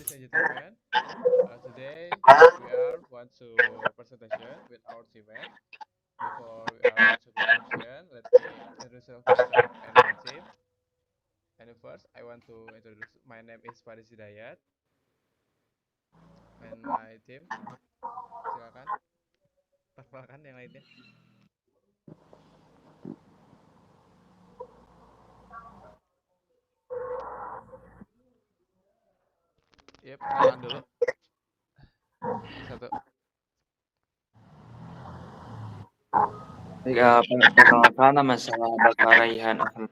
ladies and gentlemen. Today we are want to presentation with our teammate. Before we are want to presentation, let me introduce myself and my team. And first, I want to introduce. My name is Faris Hidayat and my team. Silakan perkenalkan yang lainnya. Iya, perkenalan dulu. Satu. Perkenalkan nama saya Bakar Raihan Ahmad.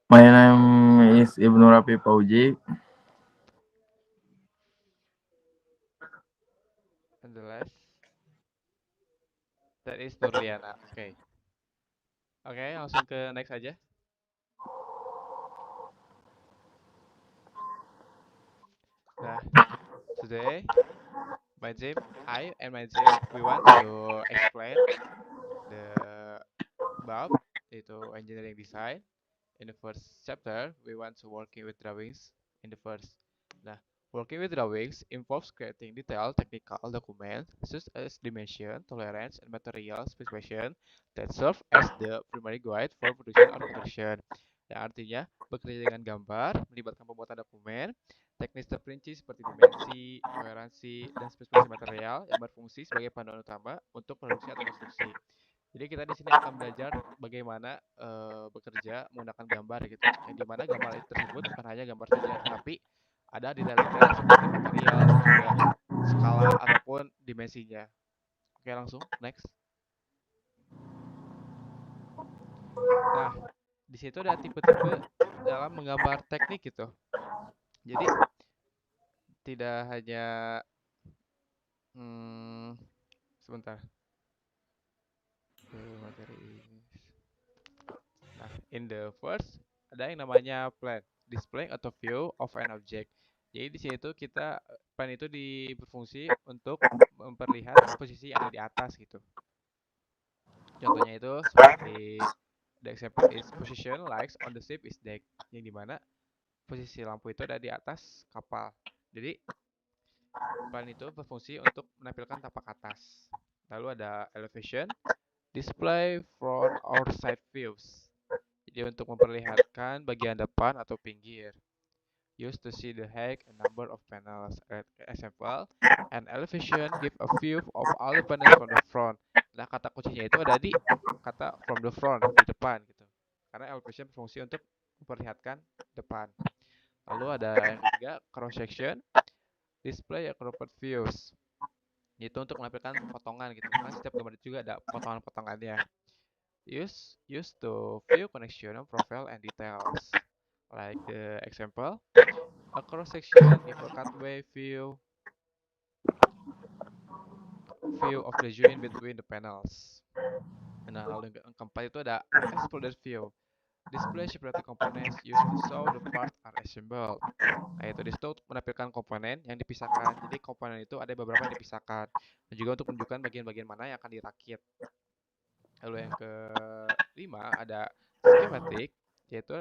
My name is Ibnu Rafi Pauji. And the last, that is Nurliana. Oke. Oke, langsung ke next aja. Nah, today my team, I and my team, we want to explain the bab yaitu engineering design. In the first chapter, we want to working with drawings in the first. Nah, working with drawings involves creating detailed technical documents such as dimension, tolerance, and material specification that serve as the primary guide for production or construction. Yang artinya bekerja dengan gambar, melibatkan pembuatan dokumen, teknis terperinci seperti dimensi, toleransi, dan spesifikasi material yang berfungsi sebagai panduan utama untuk produksi atau konstruksi. Jadi kita di sini akan belajar bagaimana bekerja menggunakan gambar gitu. Yang dimana gambar itu tersebut bukan hanya gambar saja, tetapi ada detail-detail seperti material dan juga skala ataupun dimensinya. Oke, langsung next. Nah, di situ ada tipe-tipe dalam menggambar teknik gitu. Jadi tidak hanya sebentar ke materi ini. Nah, in the first ada yang namanya plan, display atau view of an object. Jadi di sini tuh kita plan itu berfungsi untuk memperlihat posisi yang ada di atas gitu. Contohnya itu seperti the example is position lights on the ship is deck, yang dimana posisi lampu itu ada di atas kapal. Jadi plan itu berfungsi untuk menampilkan tapak atas. Lalu ada elevation, display front or side views. Jadi untuk memperlihatkan bagian depan atau pinggir. Used to see the height and number of panels. Example, an elevation give a view of all the panels from the front. Nah, kata kuncinya itu ada di kata from the front, di depan gitu. Karena elevation berfungsi untuk memperlihatkan depan. Lalu ada yang ketiga, cross section, display a cropped views. Itu untuk menampilkan potongan gitu. Kan setiap gambar itu juga ada potongan-potongannya. Used to view connection, profile, and details. Like the example, a cross section give a cutaway view of the joint between the panels. Nah, lalu yang keempat itu ada exploded view. Display separated components used to show the parts are assembled. Nah, itu di situ menampilkan komponen yang dipisahkan. Jadi komponen itu ada beberapa yang dipisahkan. Dan juga untuk menunjukkan bagian-bagian mana yang akan dirakit. Lalu yang kelima ada schematic, yaitu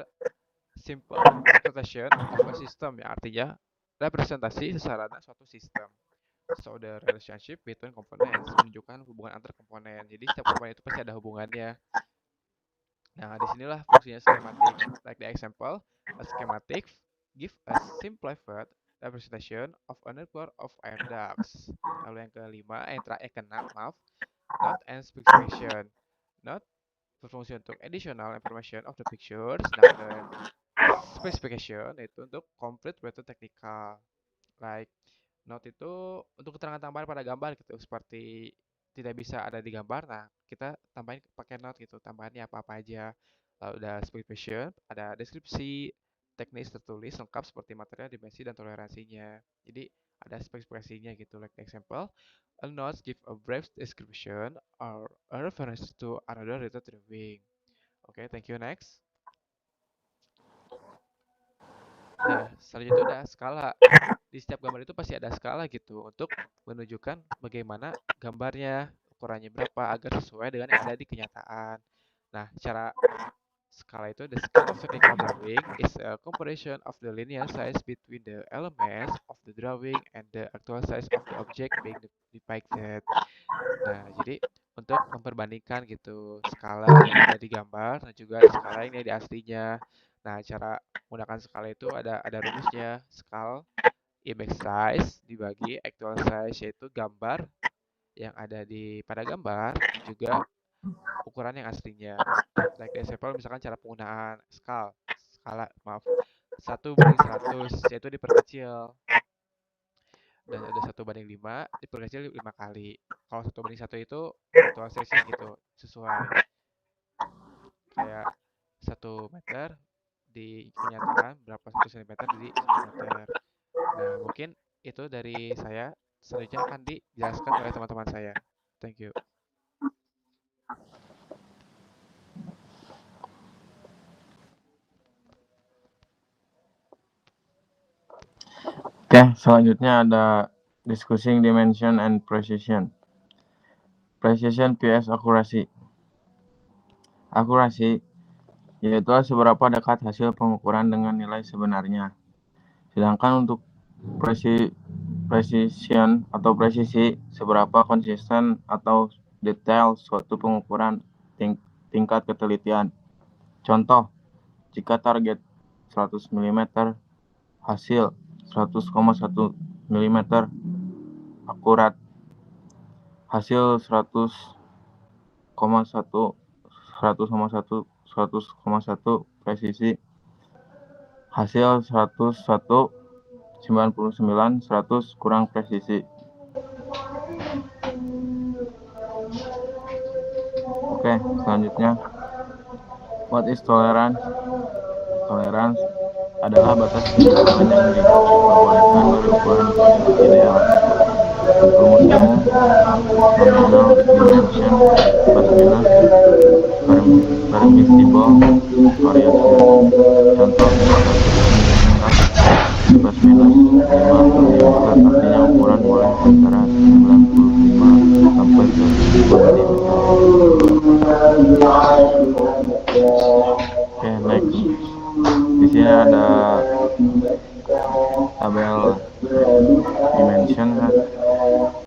simple representation of a system, yang artinya representasi sesarana suatu sistem. So the relationship between components menunjukkan hubungan antar komponen. Jadi setiap komponen itu pasti ada hubungannya. Nah, disinilah fungsinya schematic. Like the example, a schematic give a simplified representation of a network of air ducts. Lalu yang kelima, keenam, maaf, note and specification. Note berfungsi untuk additional information of the pictures. Sedangkan specification itu untuk complete better technical. Like note itu untuk keterangan tambahan pada gambar gitu, seperti tidak bisa ada di gambar. Nah, kita tambahin pakai note gitu, tambahannya apa-apa aja. Lalu ada specification, ada deskripsi teknis tertulis lengkap seperti material, dimensi, dan toleransinya. Jadi ada spesifikasinya gitu. Like example, a note give a brief description or a reference to another related drawing. Oke, thank you. Next. Nah, selanjutnya itu ada skala. Di setiap gambar itu pasti ada skala gitu untuk menunjukkan bagaimana gambarnya, ukurannya berapa agar sesuai dengan yang ada di kenyataan. Nah, cara Skala itu, the scale of technical drawing is a comparison of the linear size between the elements of the drawing and the actual size of the object being depicted. Nah, jadi untuk memperbandingkan gitu skala yang ada di gambar dan juga skala yang ada di aslinya. Nah, cara menggunakan skala itu ada rumusnya. Skala image size dibagi actual size, yaitu gambar yang ada di pada gambar juga ukuran yang aslinya. Like example, misalkan cara penggunaan skala, 1:100, yaitu diperkecil, dan ada 1:5 diperkecil 5 kali. Kalau 1:1 itu actual size gitu, sesuai kayak 1 meter di kenyataan berapa 1 sentimeter di 1 meter. Nah, mungkin itu dari saya. Selanjutnya akan dijelaskan oleh teman-teman saya. Thank you. Oke, selanjutnya ada discussing dimension and precision. Precision vs akurasi. Akurasi yaitu seberapa dekat hasil pengukuran dengan nilai sebenarnya. Sedangkan untuk precision atau presisi, seberapa konsisten atau detail suatu pengukuran tingkat ketelitian. Contoh, jika target 100 mm, hasil 100,1 mm akurat, hasil 100,1 presisi, hasil 101, 99, 100 kurang presisi. Oke, selanjutnya, what is tolerance? Tolerance adalah batas kebijakan yang diperbolehkan dari ukuran ideal. Rumus umum, nominal dimension plus minus permissible variation. Contoh, 100 mm plus minus 5 mm, artinya ukuran boleh antara 95 sampai 100 mm. Oke, next. Di sini ada tabel dimension,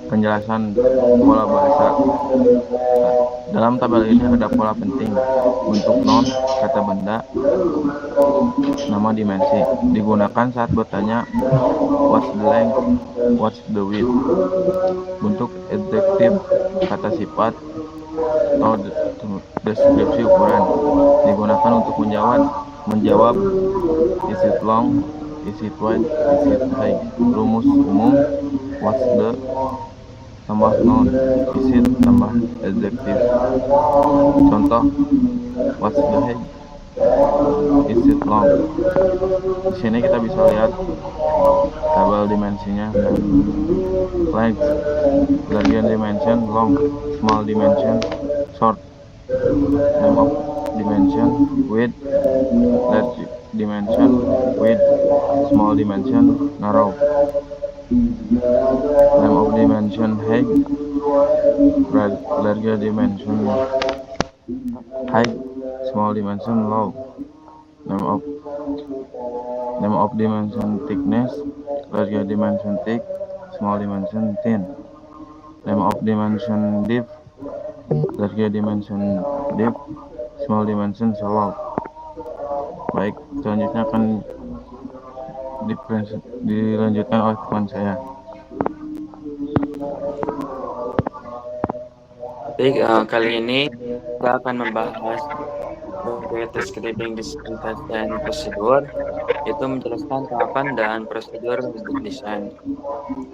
penjelasan pola bahasa. Dalam tabel ini ada pola penting, bentuk noun, kata benda, nama dimensi. Digunakan saat bertanya what's the length, what's the width. Bentuk adjektif, kata sifat, atau deskripsi ukuran. Digunakan untuk menjawab is it long, is it wide, is it high. Rumus umum, what's the tambah noun, is it tambah adjektif. Contoh, what's the height, is it long. Di sini kita bisa lihat tabel dimensinya. Length, larger dimension long, small dimension short. Name of dimension width, large dimension width, small dimension narrow. Name of dimension height, larger dimension height, small dimension low. Name of dimension thickness, larger dimension thick, small dimension thin. Name of dimension depth, larger dimension deep, small dimension shallow. Baik, selanjutnya akan dilanjutkan oleh teman saya. Baik, kali ini kita akan membahas describing design test dan prosedur, yaitu menjelaskan tahapan dan prosedur untuk desain.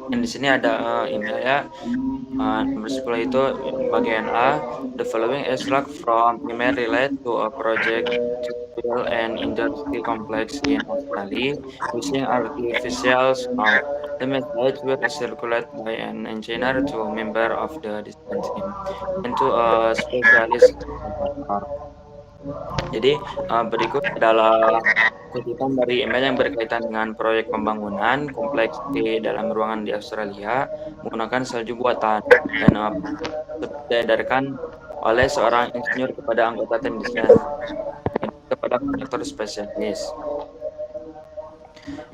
Dan di sini ada email ya. Nomor 10 itu bagian A. The following extract from email relate to a project to build an industry complex in Australia using artificial snow. The message will be circulated by an engineer to a member of the design team and to a specialist contractor. Jadi berikut adalah kutipan dari email yang berkaitan dengan proyek pembangunan kompleks di dalam ruangan di Australia menggunakan salju buatan dan diedarkan oleh seorang insinyur kepada anggota tim desain. kepada kontraktor spesialis.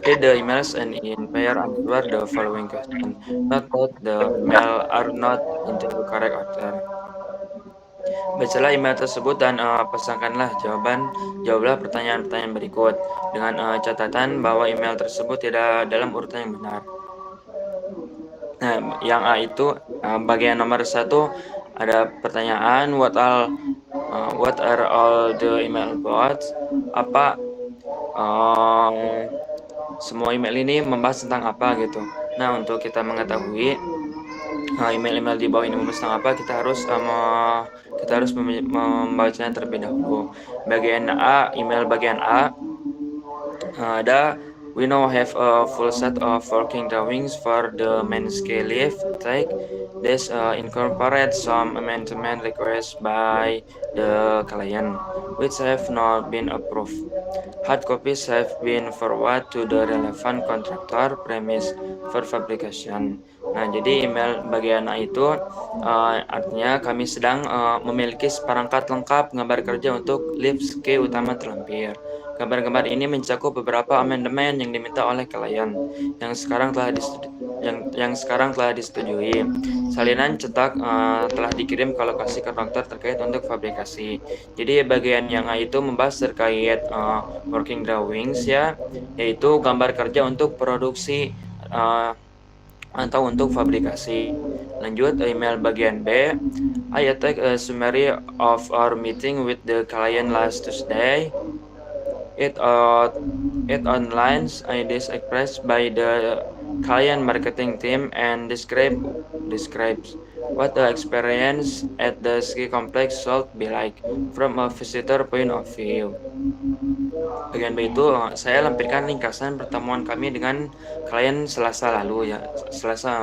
Read the emails and inquire answer the following question. Note that the email are not in the correct order. Bacalah email tersebut dan jawablah pertanyaan-pertanyaan berikut dengan catatan bahwa email tersebut tidak dalam urutan yang benar. Nah, yang A itu bagian nomor 1 ada pertanyaan what are all the email about? Apa semua email ini membahas tentang apa gitu. Nah, untuk kita mengetahui email-email di bawah ini membahas tentang apa, kita harus membacanya terlebih dahulu. Bagian A, email bagian A ada we now have a full set of working drawings for the main scale lift take. This incorporates some amendment requests by the client, which have not been approved. Hard copies have been forwarded to the relevant contractor premise for fabrication. Nah, jadi email bagian A itu artinya kami sedang memiliki seperangkat lengkap gambar kerja untuk lift ski utama terlampir. Gambar-gambar ini mencakup beberapa amandemen yang diminta oleh klien yang sekarang telah disetujui. Salinan cetak telah dikirim ke lokasi kontraktor terkait untuk fabrikasi. Jadi bagian yang A itu membahas terkait working drawings ya, yaitu gambar kerja untuk produksi atau untuk fabrikasi. Lanjut email bagian B. I attach a summary of our meeting with the client last Tuesday. It outlines ideas expressed by the client marketing team and describes what the experience at the ski complex should be like from a visitor point of view. Bagian B itu saya lampirkan ringkasan pertemuan kami dengan klien Selasa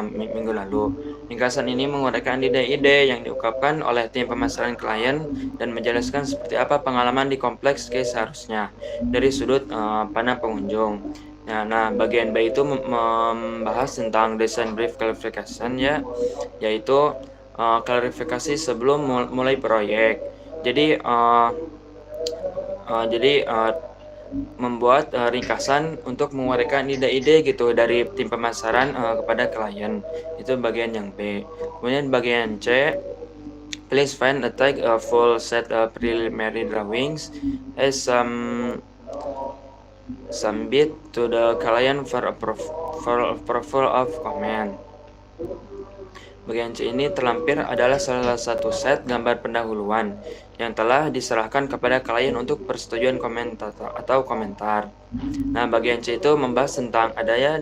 minggu lalu. Ringkasan ini menguraikan ide-ide yang diungkapkan oleh tim pemasaran klien dan menjelaskan seperti apa pengalaman di kompleks ski seharusnya dari sudut pandang pengunjung. Nah, bagian B itu membahas tentang design brief clarification ya, yaitu klarifikasi sebelum mulai proyek. Jadi membuat ringkasan untuk menguraikan ide-ide gitu dari tim pemasaran kepada klien. Itu bagian yang B. Kemudian bagian C, please find a full set of preliminary drawings as submit to the client for approval of comment. Bagian C ini terlampir adalah salah satu set gambar pendahuluan yang telah diserahkan kepada klien untuk persetujuan komentar. Nah, bagian C itu membahas tentang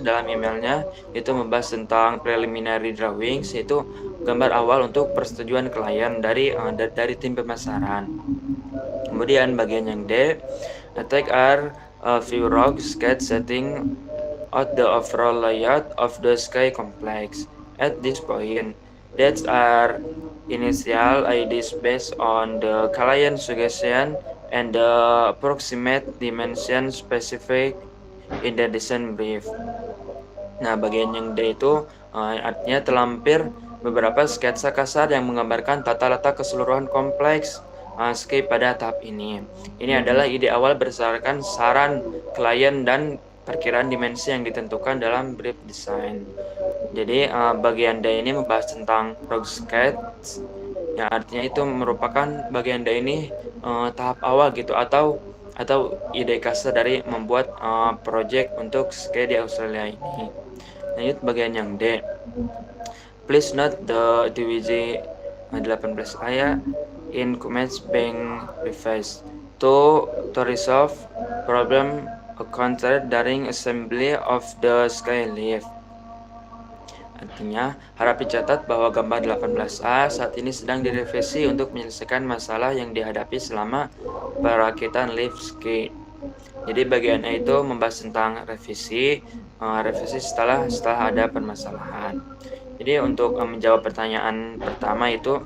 dalam emailnya itu membahas tentang preliminary drawings, yaitu gambar awal untuk persetujuan klien dari tim pemasaran. Kemudian bagian yang D, attack are a few rough sketch setting out the overall layout of the ski complex. At this point, that are initial ideas based on the client suggestion and the approximate dimension specific in the design brief. Nah, bagian yang D itu artinya terlampir beberapa sketsa kasar yang menggambarkan tata letak keseluruhan kompleks ski pada tahap ini. Ini adalah ide awal berdasarkan saran klien dan perkiraan dimensi yang ditentukan dalam brief design. Jadi bagian D ini membahas tentang rough sketch, yang artinya itu merupakan bagian D ini tahap awal gitu atau ide kasar dari membuat project untuk ski di Australia ini. Lanjut bagian yang D. Please note the DWJ 18A ya, in comments being revised to resolve problem encountered during assembly of the ski lift. Artinya, harap dicatat bahwa gambar 18A saat ini sedang direvisi untuk menyelesaikan masalah yang dihadapi selama perakitan lift ski. Jadi bagian A itu membahas tentang revisi setelah ada permasalahan. Jadi untuk menjawab pertanyaan pertama itu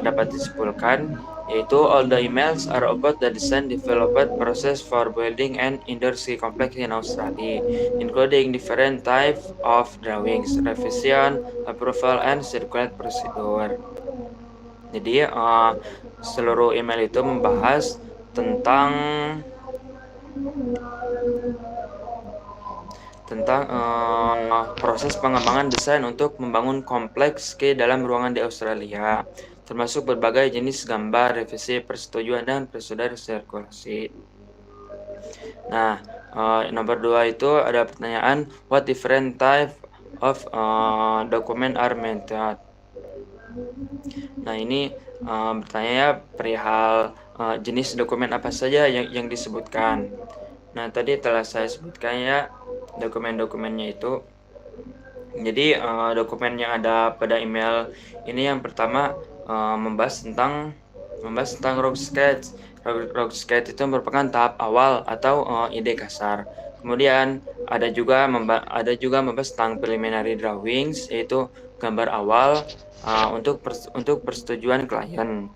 dapat disimpulkan yaitu all the emails are about the design development process for building an indoor ski complex in Australia, including different types of drawings, revision, approval, and circular procedure. Jadi seluruh email itu membahas tentang proses pengembangan desain untuk membangun kompleks ke dalam ruangan di Australia, termasuk berbagai jenis gambar, revisi, persetujuan, dan prosedur sirkulasi. Nah, nomor 2 itu ada pertanyaan, what different type of document are method? Nah, ini bertanya ya perihal jenis dokumen apa saja yang disebutkan. Nah, tadi telah saya sebutkan ya dokumen-dokumennya itu. Jadi dokumen yang ada pada email ini yang pertama membahas tentang rough sketch. Rough sketch itu merupakan tahap awal atau ide kasar. Kemudian ada juga membahas tentang preliminary drawings, yaitu gambar awal untuk persetujuan klien.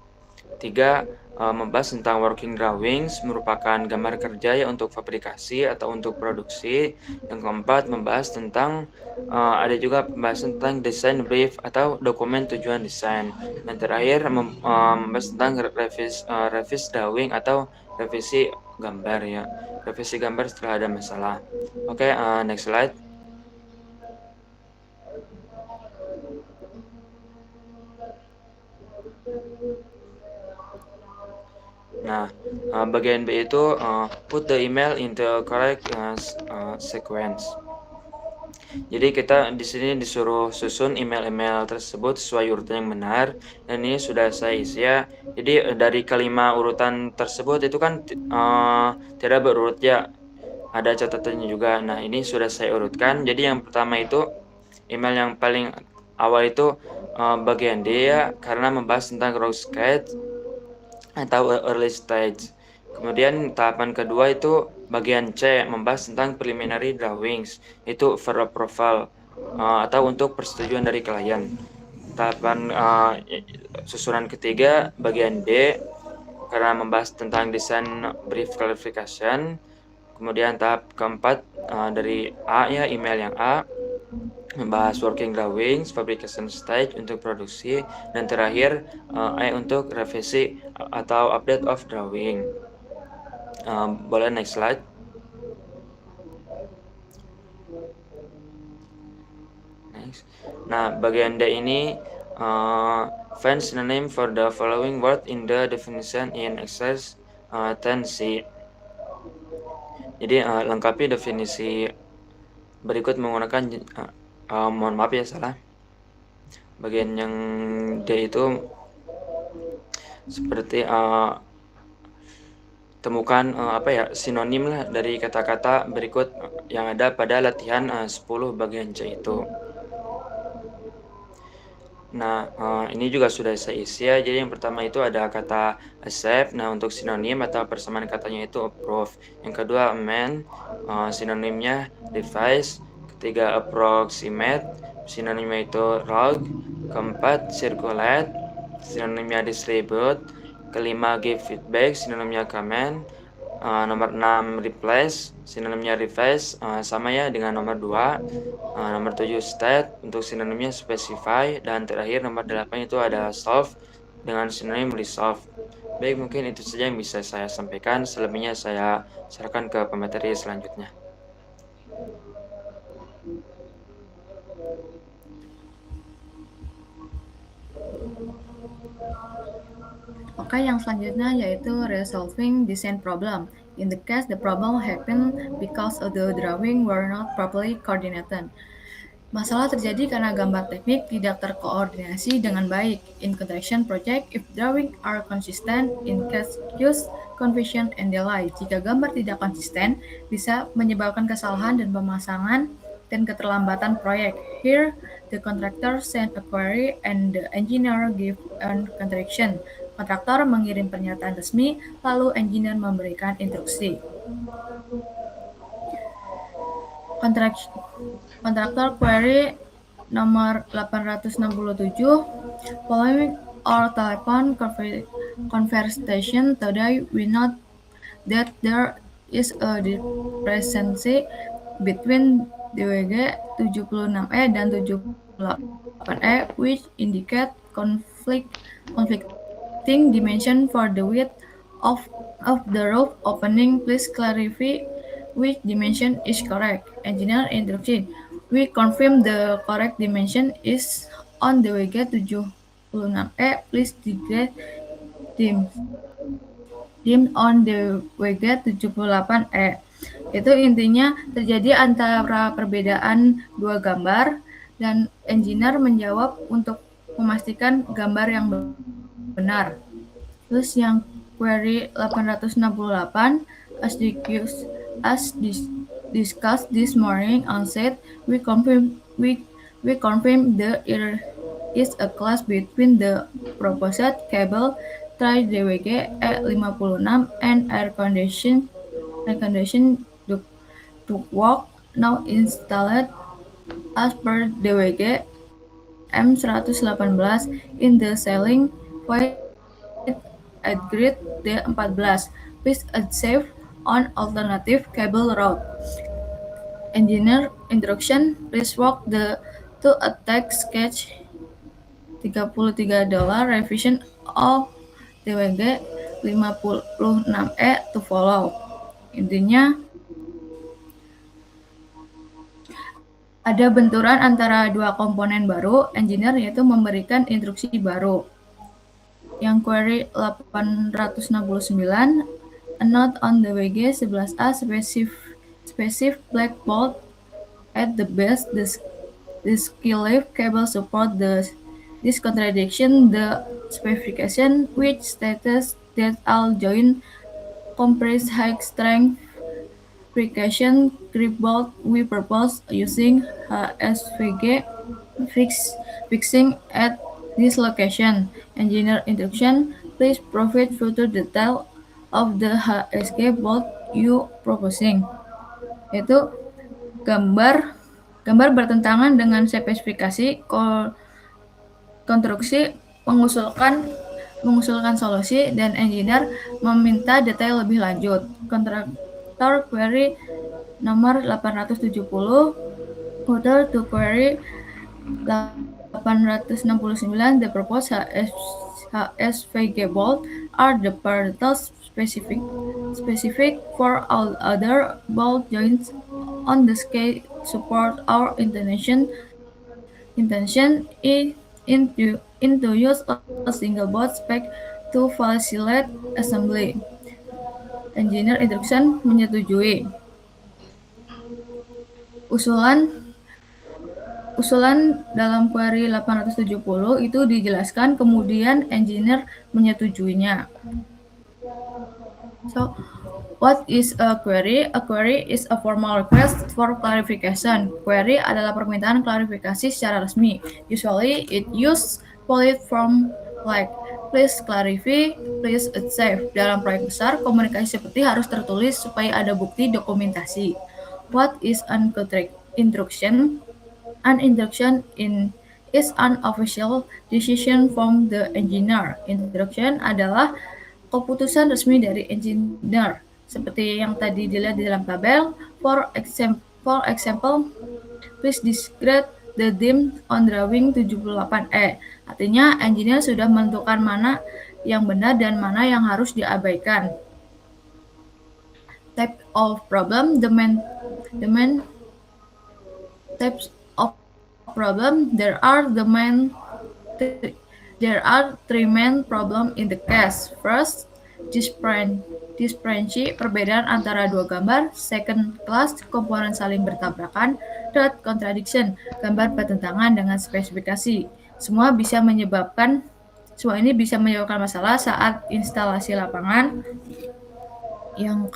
3. Membahas tentang working drawings, merupakan gambar kerja ya untuk fabrikasi atau untuk produksi. Yang keempat, membahas tentang ada juga pembahasan tentang design brief atau dokumen tujuan desain. Dan terakhir, membahas tentang revise drawing atau revisi gambar ya. Revisi gambar setelah ada masalah. Oke, next slide. Nah, bagian B itu put the email into correct sequence. Jadi kita di sini disuruh susun email-email tersebut sesuai urutan yang benar, dan ini sudah saya isi ya. Jadi dari kelima urutan tersebut itu kan tidak berurut ya, ada catatannya juga. Nah, ini sudah saya urutkan. Jadi yang pertama itu email yang paling awal itu bagian D ya, karena membahas tentang raw sketch atau early stage. Kemudian tahapan kedua itu bagian C, membahas tentang preliminary drawings, itu for approval atau untuk persetujuan dari klien. Tahapan susunan ketiga bagian D, karena membahas tentang desain brief clarification. Kemudian tahap keempat dari A ya, email yang A, membahas working drawings, fabrication stage untuk produksi, dan terakhir untuk revisi atau update of drawing. Boleh next slide. Next. Nah, bagian D ini find synonym for the following word in the definition in exercise 10C. Jadi lengkapi definisi berikut menggunakan mohon maaf ya salah. Bagian yang D itu seperti temukan sinonim lah dari kata-kata berikut yang ada pada latihan 10 bagian C itu. Nah, ini juga sudah saya isi ya. Jadi yang pertama itu ada kata accept. Nah, untuk sinonim atau persamaan katanya itu approve. Yang kedua amend, sinonimnya revise. Ketiga approximate, sinonimnya itu rogue. Keempat circulate, sinonimnya distribute. Kelima give feedback, sinonimnya comment. Nomor 6 replace, sinonimnya revise, sama ya dengan nomor 2. Nomor 7 state, untuk sinonimnya specify. Dan terakhir nomor 8 itu ada solve dengan sinonim resolve. Baik, mungkin itu saja yang bisa saya sampaikan. Selebihnya saya serahkan ke pemateri selanjutnya. Oke, yang selanjutnya yaitu resolving design problem. In the case the problem happened because the drawing were not properly coordinated. Masalah terjadi karena gambar teknik tidak terkoordinasi dengan baik. In contraction project, if drawing are consistent, in case use confusion and delay. Jika gambar tidak konsisten, bisa menyebabkan kesalahan dan pemasangan dan keterlambatan proyek. Here, the contractor send a query and the engineer give an contraction. Kontraktor mengirim pernyataan resmi, lalu engineer memberikan instruksi. Kontraktor query nomor 867, following our telephone conversation today, we note that there is a discrepancy between DWG 76E dan 78E, which indicate conflicting dimension for the width of the roof opening. Please clarify which dimension is correct. Engineer instruction. We confirm the correct dimension is on the WG 76E. Please degrade dim on the WG 78E. Itu intinya terjadi antara perbedaan dua gambar dan engineer menjawab untuk memastikan gambar yang benar. Terus yang query 868, as discussed this morning on set, we confirm there is a clash between the proposed cable tri-DWG E56 and air condition ductwork now installed as per DWG M118 in the ceiling void at grid D14. Please advise on alternative cable route. Engineer instruction. Please walk to attack sketch $33 revision of DWG 56E to follow. Intinya ada benturan antara dua komponen baru, engineer yaitu memberikan instruksi baru. Yang query 869, a note on the WG 11A specific black bolt at the base, the ski lift cable support this contradiction the specification, which states that all joint comprise high strength friction grip bolt. We propose using HSVG fixing at this location. Engineer instruction. Please provide further detail of the HSG bolt you proposing. Itu gambar bertentangan dengan spesifikasi konstruksi, mengusulkan solusi, dan engineer meminta detail lebih lanjut. Kontraktor query nomor 870, order to query 869, the proposed HSVG bolt are the parallels specific for all other bolt joints on the ski support. Our intention is to use a single bolt spec to facilitate assembly. Engineer instruction menyetujui. Usulan dalam query 870 itu dijelaskan, kemudian engineer menyetujuinya. So, what is a query? A query is a formal request for clarification. Query adalah permintaan klarifikasi secara resmi. Usually, it use polite form like please clarify, please advise. Dalam proyek besar, komunikasi seperti harus tertulis supaya ada bukti dokumentasi. What is an instruction? An instruction is an official decision from the engineer. Instruction adalah keputusan resmi dari engineer. Seperti yang tadi dilihat di dalam tabel. For example, please discard the dim on drawing 78E. Artinya, engineer sudah menentukan mana yang benar dan mana yang harus diabaikan. Type of problem. The main types of problem. There are three main problem in the case. First, disparity, perbedaan antara dua gambar. Second, clash, komponen saling bertabrakan. Third, contradiction, gambar bertentangan dengan spesifikasi. Semua ini bisa menyebabkan masalah saat instalasi lapangan. Yang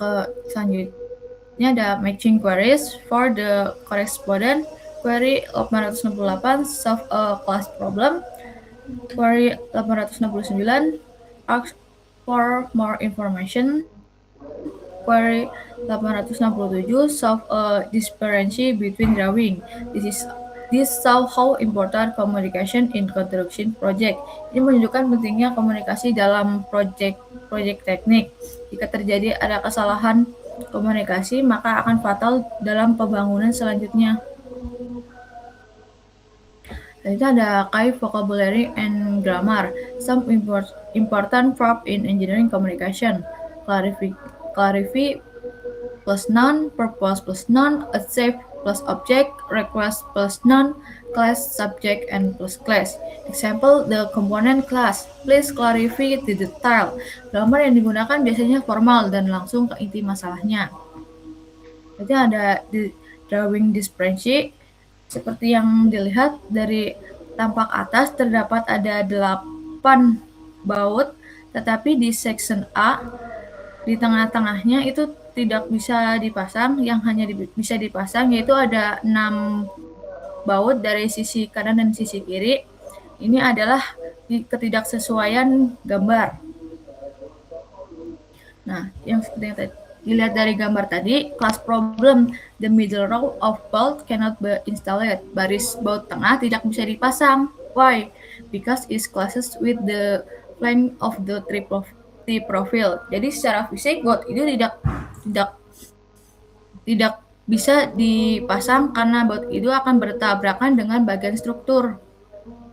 selanjutnya ada matching queries for the correspondent. Query 868, solve a class problem. Query 869, ask for more information. Query 867, solve a disparity between drawing. This shows how important communication in construction project. Ini menunjukkan pentingnya komunikasi dalam proyek teknik. Jika terjadi ada kesalahan komunikasi, maka akan fatal dalam pembangunan selanjutnya. Dan itu ada key vocabulary and grammar. Some important verb in engineering communication. Clarify plus noun, purpose plus noun, accept plus object, request plus noun, class, subject, and plus class. Example, the component class. Please clarify the detail. Grammar yang digunakan biasanya formal dan langsung ke inti masalahnya. Jadi ada di drawing di spreadsheet. Seperti yang dilihat dari tampak atas terdapat ada 8 baut, tetapi di section A di tengah-tengahnya itu tidak bisa dipasang, yang hanya bisa dipasang yaitu ada 6 baut dari sisi kanan dan sisi kiri. Ini adalah ketidaksesuaian gambar. Nah, yang seperti yang dilihat dari gambar tadi, class problem, the middle row of bolt cannot be installed. Baris baut tengah tidak bisa dipasang. Why? Because it clashes with the flank of the T-profile. Jadi secara fisik baut itu tidak bisa dipasang karena baut itu akan bertabrakan dengan bagian struktur.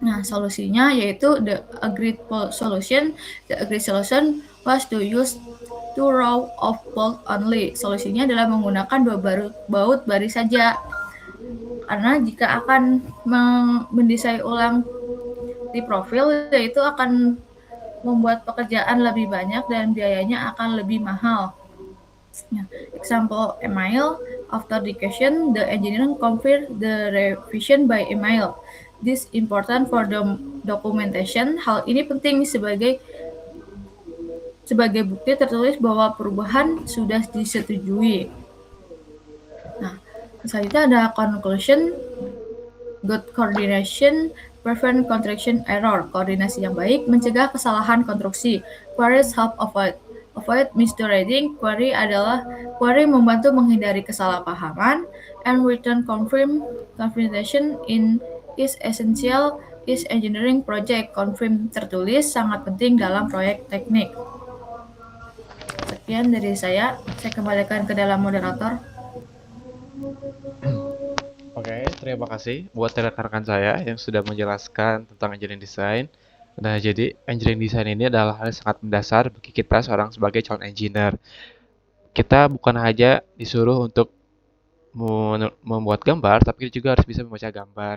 Nah, solusinya yaitu the agreed solution. The agreed solution was to use 2 row of bolt only. Solusinya adalah menggunakan 2 baut baris saja. Karena jika akan mendesain ulang di profil, yaitu akan membuat pekerjaan lebih banyak dan biayanya akan lebih mahal. Example email, after education, the engineering confirmed the revision by email. This important for the documentation. Hal ini penting sebagai bukti tertulis bahwa perubahan sudah disetujui. Nah, selanjutnya ada conclusion. Good coordination prevent contraction error. Koordinasi yang baik mencegah kesalahan konstruksi. Queries help avoid misreading. Query membantu menghindari kesalahpahaman. And written confirmation is essential is engineering project. Confirm tertulis sangat penting dalam proyek teknik. Sekian dari saya kembalikan ke dalam moderator. Oke, terima kasih buat rekan-rekan saya yang sudah menjelaskan tentang engineering design. Nah, jadi engineering design ini adalah hal yang sangat mendasar bagi kita seorang sebagai calon engineer. Kita bukan hanya disuruh untuk membuat gambar, tapi kita juga harus bisa membaca gambar.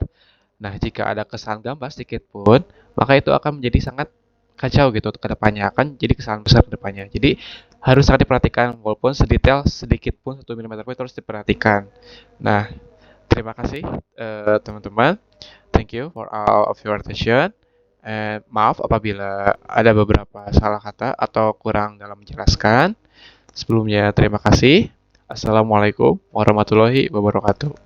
Nah, jika ada kesalahan gambar sedikit pun, maka itu akan menjadi sangat kacau gitu ke depannya, akan jadi kesalahan besar ke depannya. Jadi harus sangat diperhatikan, walaupun sedetail sedikit pun 1 mm pun itu harus diperhatikan. Nah, terima kasih teman-teman. Thank you for all of your attention. And maaf apabila ada beberapa salah kata atau kurang dalam menjelaskan. Sebelumnya terima kasih. Assalamualaikum warahmatullahi wabarakatuh.